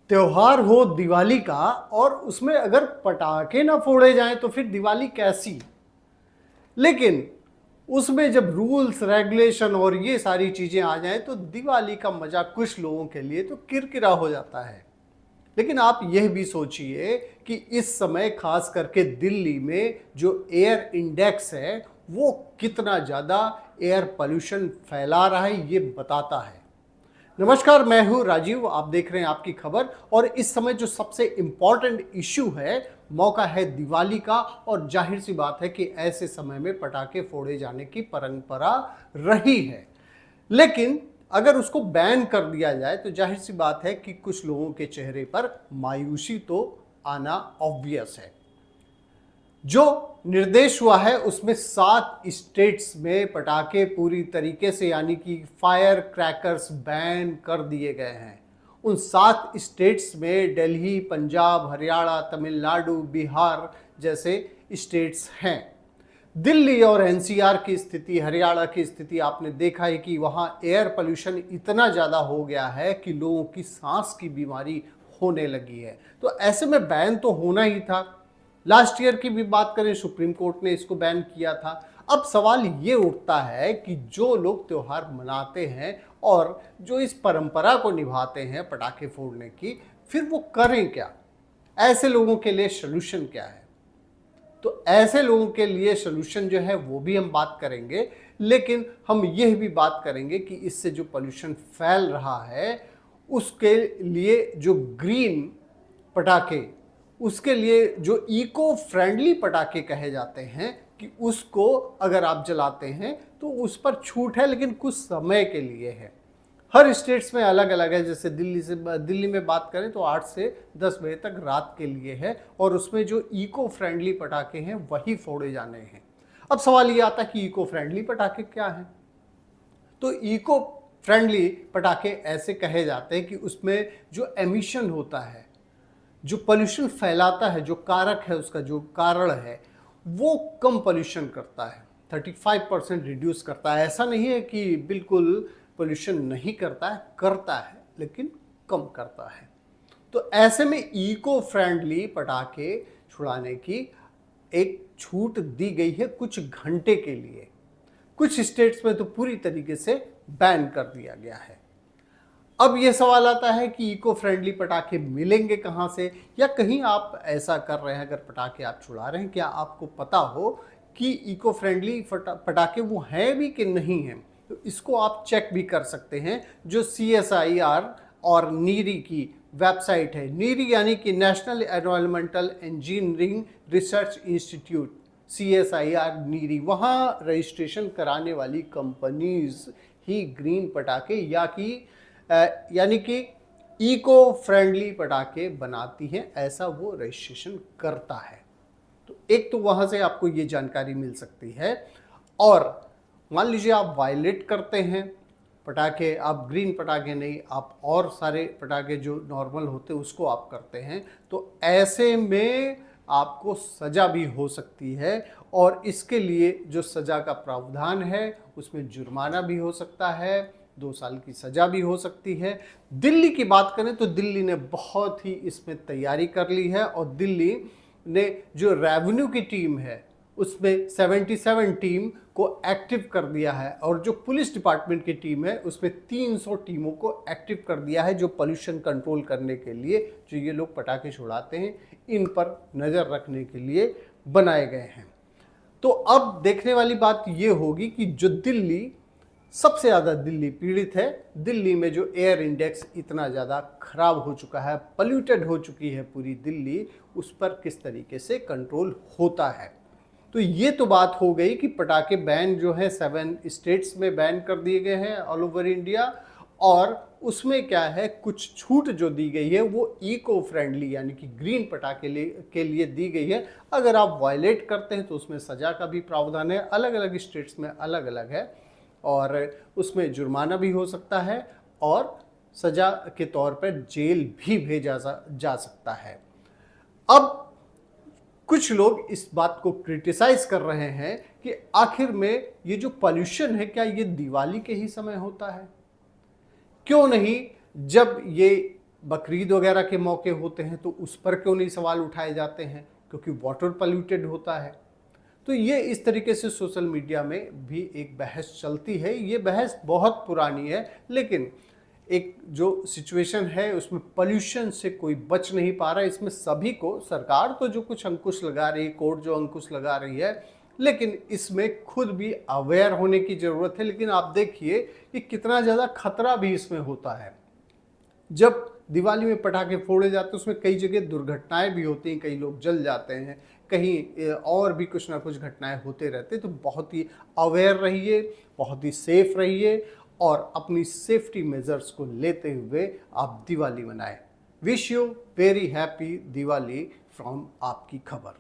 त्योहार हो दिवाली का और उसमें अगर पटाखे ना फोड़े जाएं तो फिर दिवाली कैसी। लेकिन उसमें जब रूल्स रेगुलेशन और ये सारी चीजें आ जाएं तो दिवाली का मजा कुछ लोगों के लिए तो किरकिरा हो जाता है। लेकिन आप यह भी सोचिए कि इस समय खास करके दिल्ली में जो एयर इंडेक्स है वो कितना ज्यादा एयर पोल्यूशन फैला रहा है, ये बताता है। नमस्कार, मैं हूं राजीव, आप देख रहे हैं आपकी खबर। और इस समय जो सबसे इंपॉर्टेंट इश्यू है, मौका है दिवाली का। और जाहिर सी बात है कि ऐसे समय में पटाखे फोड़े जाने की परंपरा रही है। लेकिन अगर उसको बैन कर दिया जाए तो जाहिर सी बात है कि कुछ लोगों के चेहरे पर मायूसी तो आना ऑब्वियस है। जो निर्देश हुआ है उसमें 7 स्टेट्स में पटाखे पूरी तरीके से यानी कि फायर क्रैकर्स बैन कर दिए गए हैं। उन 7 स्टेट्स में दिल्ली, पंजाब, हरियाणा, तमिलनाडु, बिहार जैसे स्टेट्स हैं। दिल्ली और एनसीआर की स्थिति, हरियाणा की स्थिति आपने देखा है कि वहाँ एयर पोल्यूशन इतना ज़्यादा हो गया है कि लोगों की सांस की बीमारी होने लगी है। तो ऐसे में बैन तो होना ही था। लास्ट ईयर की भी बात करें, सुप्रीम कोर्ट ने इसको बैन किया था। अब सवाल ये उठता है कि जो लोग त्योहार मनाते हैं और जो इस परंपरा को निभाते हैं पटाखे फोड़ने की, फिर वो करें क्या? ऐसे लोगों के लिए सोल्यूशन क्या है? तो ऐसे लोगों के लिए सोल्यूशन जो है वो भी हम बात करेंगे। लेकिन हम यह भी बात करेंगे कि इससे जो पोल्यूशन फैल रहा है उसके लिए जो ग्रीन पटाखे, उसके लिए जो इको फ्रेंडली पटाखे कहे जाते हैं कि उसको अगर आप जलाते हैं तो उस पर छूट है, लेकिन कुछ समय के लिए है। हर स्टेट्स में अलग अलग है। जैसे दिल्ली में बात करें तो 8 से 10 बजे तक रात के लिए है और उसमें जो इको फ्रेंडली पटाखे हैं वही फोड़े जाने हैं। अब सवाल ये आता है कि इको फ्रेंडली पटाखे क्या हैं? तो इको फ्रेंडली पटाखे ऐसे कहे जाते हैं कि उसमें जो एमिशन होता है, जो पोल्यूशन फैलाता है, जो कारक है, उसका जो कारण है वो कम पोल्यूशन करता है, 35% रिड्यूस करता है। ऐसा नहीं है कि बिल्कुल पोल्यूशन नहीं करता है लेकिन कम करता है। तो ऐसे में इको फ्रेंडली पटाखे छुड़ाने की एक छूट दी गई है कुछ घंटे के लिए। कुछ स्टेट्स में तो पूरी तरीके से बैन कर दिया गया है। अब यह सवाल आता है कि इको फ्रेंडली पटाखे मिलेंगे कहाँ से, या कहीं आप ऐसा कर रहे हैं, अगर पटाखे आप छुड़ा रहे हैं, क्या आपको पता हो कि इको फ्रेंडली पटाखे वो हैं भी कि नहीं हैं? तो इसको आप चेक भी कर सकते हैं। जो CSIR और नीरी की वेबसाइट है, नीरी यानी कि national environmental engineering research institute, CSIR NEERI, वहाँ रजिस्ट्रेशन कराने वाली कंपनीज ही ग्रीन पटाखे यानी कि इको फ्रेंडली पटाखे बनाती हैं, ऐसा वो रजिस्ट्रेशन करता है। तो एक तो वहाँ से आपको ये जानकारी मिल सकती है। और मान लीजिए आप वायलेट करते हैं पटाखे, आप ग्रीन पटाखे नहीं, आप और सारे पटाखे जो नॉर्मल होते हैं उसको आप करते हैं, तो ऐसे में आपको सज़ा भी हो सकती है। और इसके लिए जो सज़ा का प्रावधान है उसमें जुर्माना भी हो सकता है, 2 साल की सज़ा भी हो सकती है। दिल्ली की बात करें तो दिल्ली ने बहुत ही इसमें तैयारी कर ली है और दिल्ली ने जो रेवेन्यू की टीम है उसमें 77 टीम को एक्टिव कर दिया है, और जो पुलिस डिपार्टमेंट की टीम है उसमें 300 टीमों को एक्टिव कर दिया है, जो पोल्यूशन कंट्रोल करने के लिए, जो ये लोग पटाखे छुड़ाते हैं इन पर नज़र रखने के लिए बनाए गए हैं। तो अब देखने वाली बात ये होगी कि जो दिल्ली, सबसे ज़्यादा दिल्ली पीड़ित है, दिल्ली में जो एयर इंडेक्स इतना ज़्यादा खराब हो चुका है, पोल्यूटेड हो चुकी है पूरी दिल्ली, उस पर किस तरीके से कंट्रोल होता है। तो ये तो बात हो गई कि पटाखे बैन जो है 7 स्टेट्स में बैन कर दिए गए हैं ऑल ओवर इंडिया। और उसमें क्या है, कुछ छूट जो दी गई है वो इको फ्रेंडली यानी कि ग्रीन पटाखे के लिए दी गई है। अगर आप वायलेट करते हैं तो उसमें सज़ा का भी प्रावधान है, अलग अलग स्टेट्स में अलग अलग है, और उसमें जुर्माना भी हो सकता है और सज़ा के तौर पर जेल भी भेजा जा सकता है। अब कुछ लोग इस बात को क्रिटिसाइज कर रहे हैं कि आखिर में ये जो पोल्यूशन है क्या ये दिवाली के ही समय होता है? क्यों नहीं जब ये बकरीद वगैरह के मौके होते हैं तो उस पर क्यों नहीं सवाल उठाए जाते हैं, क्योंकि वाटर पॉल्यूटेड होता है। तो ये इस तरीके से सोशल मीडिया में भी एक बहस चलती है। ये बहस बहुत पुरानी है, लेकिन एक जो सिचुएशन है उसमें पोल्यूशन से कोई बच नहीं पा रहा है। इसमें सभी को, सरकार तो जो कुछ अंकुश लगा रही है, कोर्ट जो अंकुश लगा रही है, लेकिन इसमें खुद भी अवेयर होने की ज़रूरत है। लेकिन आप देखिए कि कितना ज़्यादा खतरा भी इसमें होता है। जब दिवाली में पटाखे फोड़े जाते हैं उसमें कई जगह दुर्घटनाएं भी होती हैं, कई लोग जल जाते हैं, कहीं और भी कुछ ना कुछ घटनाएं होते रहते हैं। तो बहुत ही अवेयर रहिए, बहुत ही सेफ रहिए और अपनी सेफ्टी मेजर्स को लेते हुए आप दिवाली मनाएं। Wish you very happy Diwali from आपकी खबर।